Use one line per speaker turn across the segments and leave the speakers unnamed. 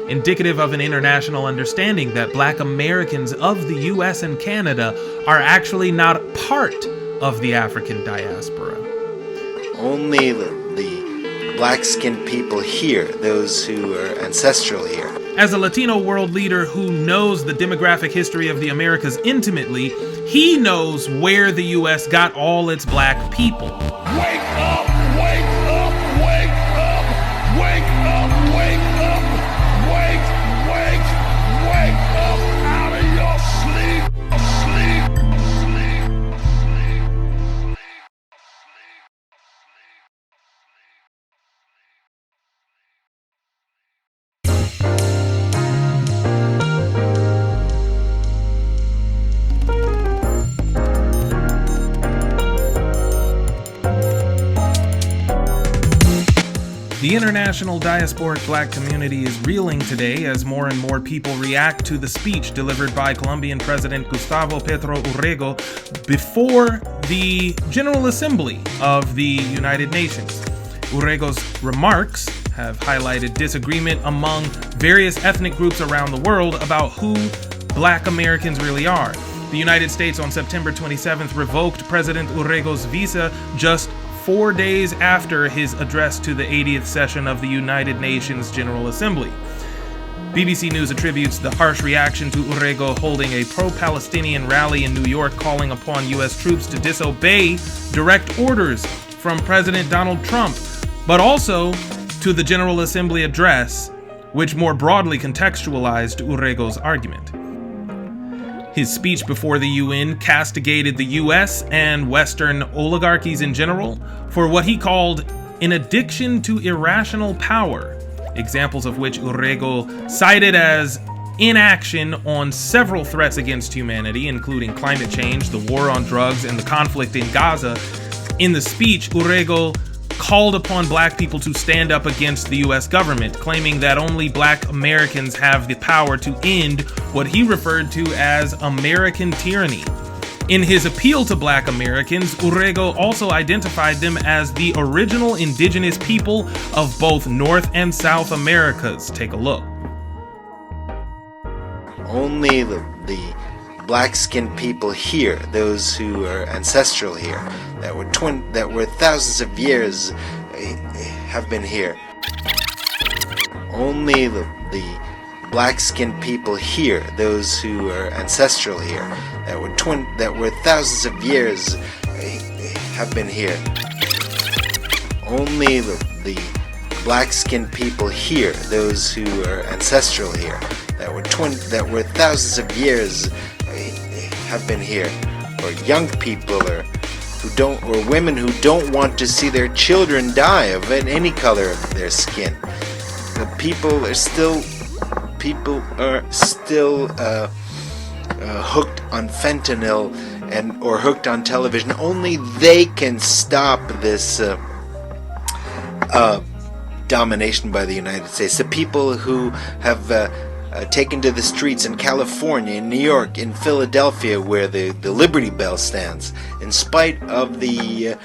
Indicative of an international understanding that Black Americans of the US and Canada are actually not part of the African diaspora.
Only the black-skinned people here, those who are ancestral here.
As a Latino world leader who knows the demographic history of the Americas intimately, he knows where the US got all its black people.
Wake up, wake up, wake up, wake up, wake up, wake up out of your sleep, sleep, sleep, sleep, sleep.
The international diasporic black community is reeling today as more and more people react to the speech delivered by Colombian President Gustavo Petro Urrego before the General Assembly of the United Nations. Urrego's remarks have highlighted disagreement among various ethnic groups around the world about who Black Americans really are. The United States on September 27th revoked President Urrego's visa just 4 days after his address to the 80th session of the United Nations General Assembly. BBC News attributes the harsh reaction to Urrego holding a pro-Palestinian rally in New York calling upon U.S. troops to disobey direct orders from President Donald Trump, but also to the General Assembly address, which more broadly contextualized Urrego's argument. His speech before the UN castigated the US and Western oligarchies in general for what he called an addiction to irrational power, examples of which Urrego cited as inaction on several threats against humanity, including climate change, the war on drugs, and the conflict in Gaza. In the speech, Urrego called upon black people to stand up against the US government, claiming that only Black Americans have the power to end what he referred to as American tyranny. In his appeal to Black Americans, Urrego also identified them as the original indigenous people of both North and South Americas. Take a look.
Only the black-skinned people here, those who are ancestral here, that were thousands of years, have been here. Only the black-skinned people here, those who are ancestral here, that were thousands of years, have been here. Only the black-skinned people here, those who are ancestral here, that were thousands of years, have been here. Or young people, or women who don't want to see their children die of any color of their skin. The people are still hooked on fentanyl or hooked on television. Only they can stop this domination by the United States. The people who have taken to the streets in California, in New York, in Philadelphia, where the Liberty Bell stands, in spite of the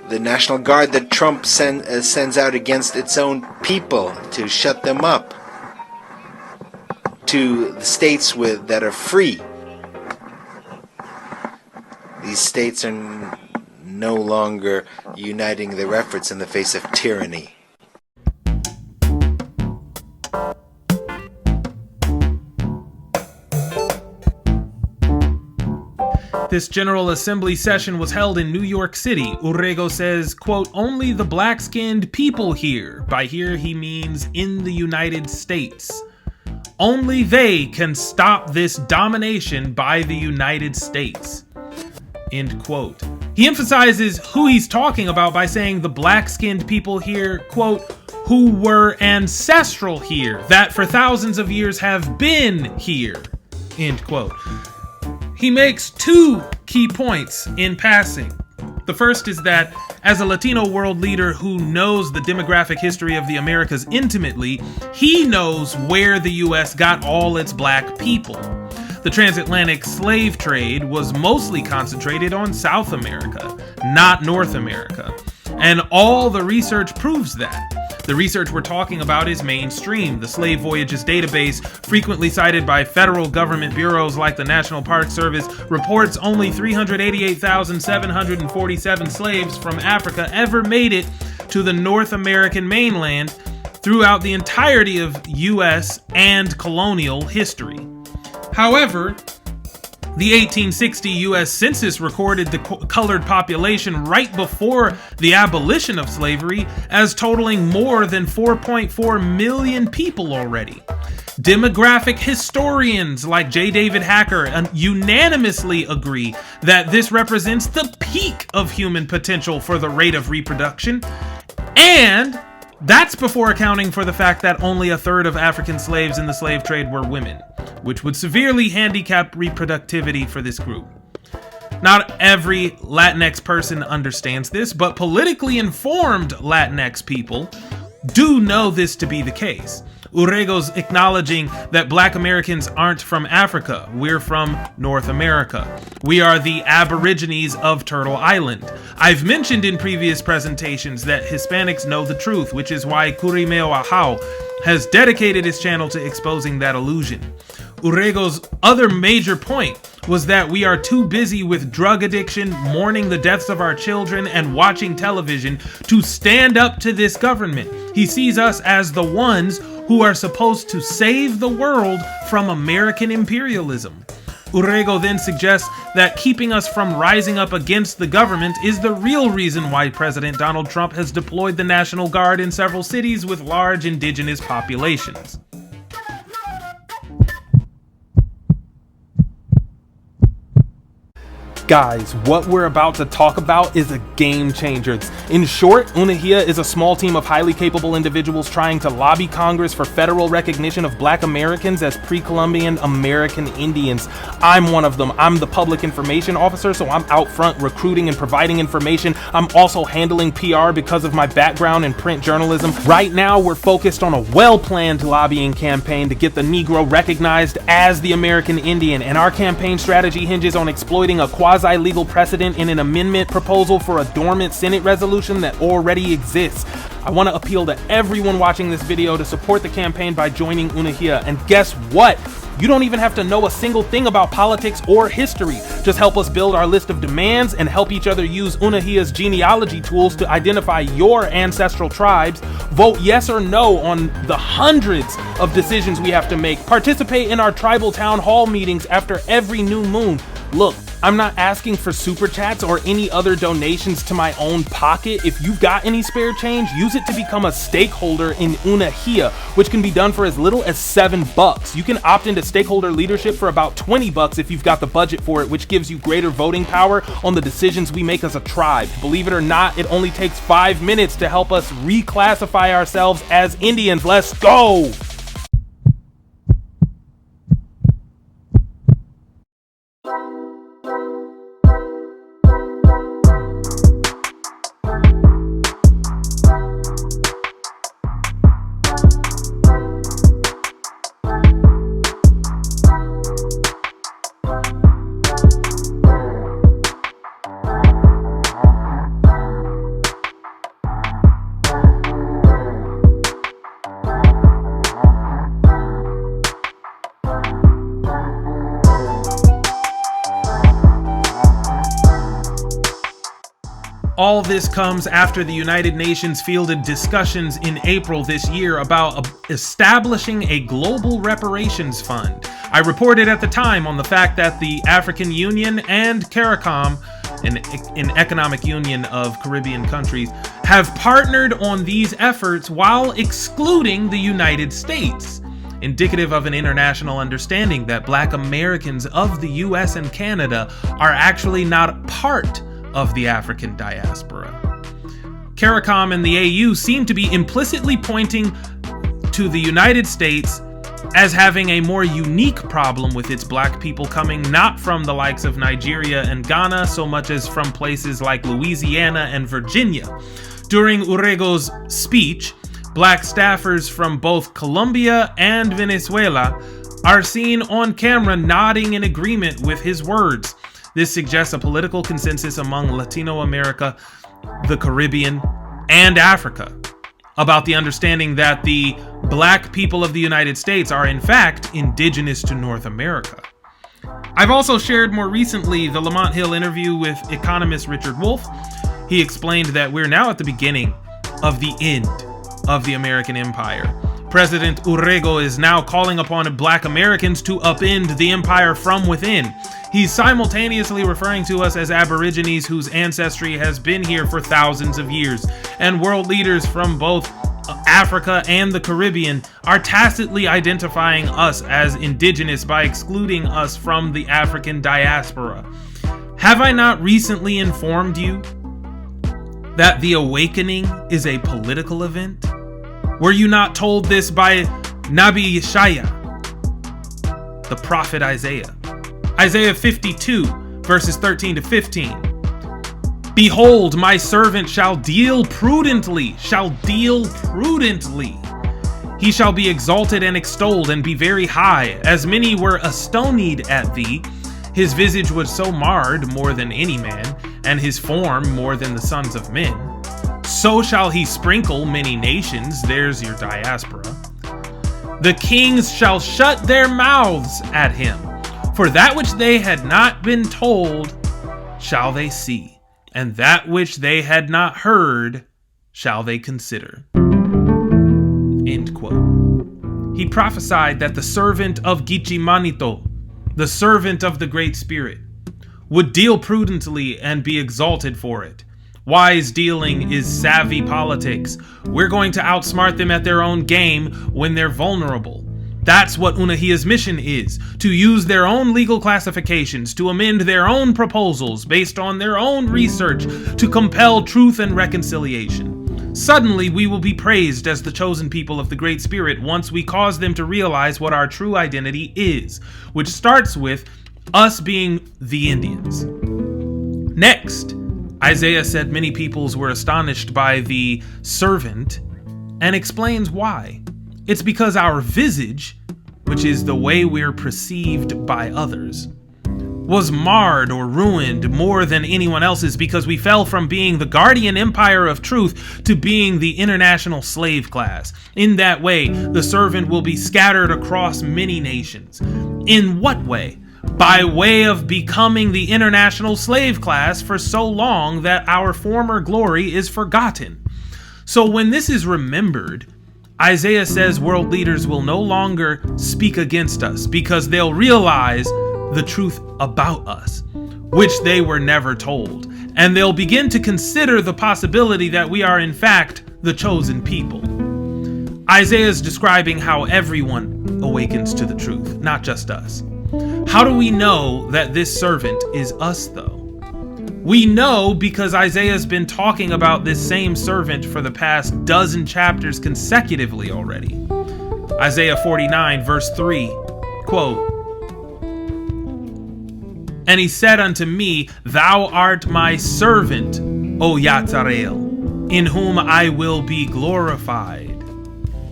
National Guard that Trump sends out against its own people to shut them up, to the states that are free. These states are no longer uniting their efforts in the face of tyranny.
This General Assembly session was held in New York City. Urrego says, quote, only the black-skinned people here. By here, he means in the United States. Only they can stop this domination by the United States. End quote. He emphasizes who he's talking about by saying the black-skinned people here, quote, who were ancestral here, that for thousands of years have been here. End quote. He makes two key points in passing. The first is that as a Latino world leader who knows the demographic history of the Americas intimately, he knows where the US got all its black people. The transatlantic slave trade was mostly concentrated on South America, not North America. And all the research proves that. The research we're talking about is mainstream. The Slave Voyages database, frequently cited by federal government bureaus like the National Park Service, reports only 388,747 slaves from Africa ever made it to the North American mainland throughout the entirety of U.S. and colonial history. However, the 1860 U.S. Census recorded the colored population right before the abolition of slavery as totaling more than 4.4 million people already. Demographic historians like J. David Hacker unanimously agree that this represents the peak of human potential for the rate of reproduction, and that's before accounting for the fact that only a third of African slaves in the slave trade were women, which would severely handicap reproductivity for this group. Not every Latinx person understands this, but politically informed Latinx people do know this to be the case. Urrego's acknowledging that Black Americans aren't from Africa. We're from North America. We are the Aborigines of Turtle Island. I've mentioned in previous presentations that Hispanics know the truth, which is why Kurimeo Ahau has dedicated his channel to exposing that illusion. Urrego's other major point was that we are too busy with drug addiction, mourning the deaths of our children, and watching television to stand up to this government. He sees us as the ones who are supposed to save the world from American imperialism. Urrego then suggests that keeping us from rising up against the government is the real reason why President Donald Trump has deployed the National Guard in several cities with large indigenous populations. Guys, what we're about to talk about is a game changer. In short, Unahia is a small team of highly capable individuals trying to lobby Congress for federal recognition of Black Americans as pre-Columbian American Indians. I'm one of them. I'm the public information officer, so I'm out front recruiting and providing information. I'm also handling PR because of my background in print journalism. Right now, we're focused on a well-planned lobbying campaign to get the Negro recognized as the American Indian, and our campaign strategy hinges on exploiting a quasi-legal precedent in an amendment proposal for a dormant Senate resolution that already exists. I want to appeal to everyone watching this video to support the campaign by joining Unahia. And guess what? You don't even have to know a single thing about politics or history. Just help us build our list of demands and help each other use Unahia's genealogy tools to identify your ancestral tribes. Vote yes or no on the hundreds of decisions we have to make. Participate in our tribal town hall meetings after every new moon. Look, I'm not asking for super chats or any other donations to my own pocket. If you've got any spare change, use it to become a stakeholder in Unahia, which can be done for as little as $7. You can opt into stakeholder leadership for about $20 if you've got the budget for it, which gives you greater voting power on the decisions we make as a tribe. Believe it or not, it only takes 5 minutes to help us reclassify ourselves as Indians. Let's go! All this comes after the United Nations fielded discussions in April this year about establishing a Global Reparations Fund. I reported at the time on the fact that the African Union and CARICOM, an economic union of Caribbean countries, have partnered on these efforts while excluding the United States, indicative of an international understanding that Black Americans of the US and Canada are actually not part of the African diaspora. CARICOM and the AU seem to be implicitly pointing to the United States as having a more unique problem with its Black people coming not from the likes of Nigeria and Ghana so much as from places like Louisiana and Virginia. During Urrego's speech, Black staffers from both Colombia and Venezuela are seen on camera nodding in agreement with his words. This suggests a political consensus among Latino America, the Caribbean, and Africa about the understanding that the black people of the United States are in fact indigenous to North America. I've also shared more recently the Lamont Hill interview with economist Richard Wolff. He explained that we're now at the beginning of the end of the American empire. President Urrego is now calling upon black Americans to upend the empire from within. He's simultaneously referring to us as Aborigines whose ancestry has been here for thousands of years, and world leaders from both Africa and the Caribbean are tacitly identifying us as indigenous by excluding us from the African diaspora. Have I not recently informed you that the awakening is a political event? Were you not told this by Nabi Yeshaya, the prophet Isaiah? Isaiah 52, verses 13 to 15. Behold, my servant shall deal prudently. He shall be exalted and extolled and be very high. As many were astonied at thee. His visage was so marred more than any man, and his form more than the sons of men. So shall he sprinkle many nations. There's your diaspora. The kings shall shut their mouths at him. For that which they had not been told shall they see, and that which they had not heard shall they consider. End quote. He prophesied that the servant of Gichimanito, the servant of the Great Spirit, would deal prudently and be exalted for it. Wise dealing is savvy politics. We're going to outsmart them at their own game when they're vulnerable. That's what Unahia's mission is, to use their own legal classifications, to amend their own proposals based on their own research, to compel truth and reconciliation. Suddenly, we will be praised as the chosen people of the Great Spirit once we cause them to realize what our true identity is, which starts with us being the Indians. Next, Isaiah said many peoples were astonished by the servant and explains why. It's because our visage, which is the way we're perceived by others, was marred or ruined more than anyone else's because we fell from being the guardian empire of truth to being the international slave class. In that way, the servant will be scattered across many nations. In what way? By way of becoming the international slave class for so long that our former glory is forgotten. So when this is remembered, Isaiah says world leaders will no longer speak against us because they'll realize the truth about us, which they were never told, and they'll begin to consider the possibility that we are in fact the chosen people. Isaiah is describing how everyone awakens to the truth, not just us. How do we know that this servant is us, though? We know because Isaiah's been talking about this same servant for the past dozen chapters consecutively already. Isaiah 49, verse 3, quote, "And he said unto me, Thou art my servant, O Yatzarel, in whom I will be glorified."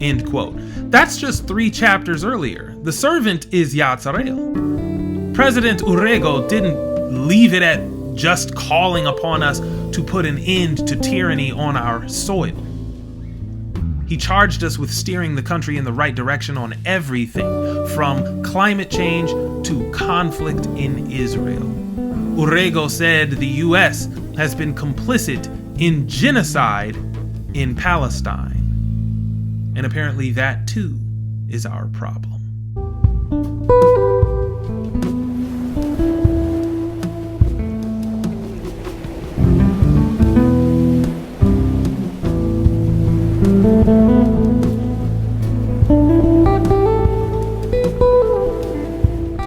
End quote. That's just 3 chapters earlier. The servant is Yatzarel. President Urrego didn't leave it at just calling upon us to put an end to tyranny on our soil. He charged us with steering the country in the right direction on everything from climate change to conflict in Israel. Urrego said the U.S. has been complicit in genocide in Palestine. And apparently that too is our problem.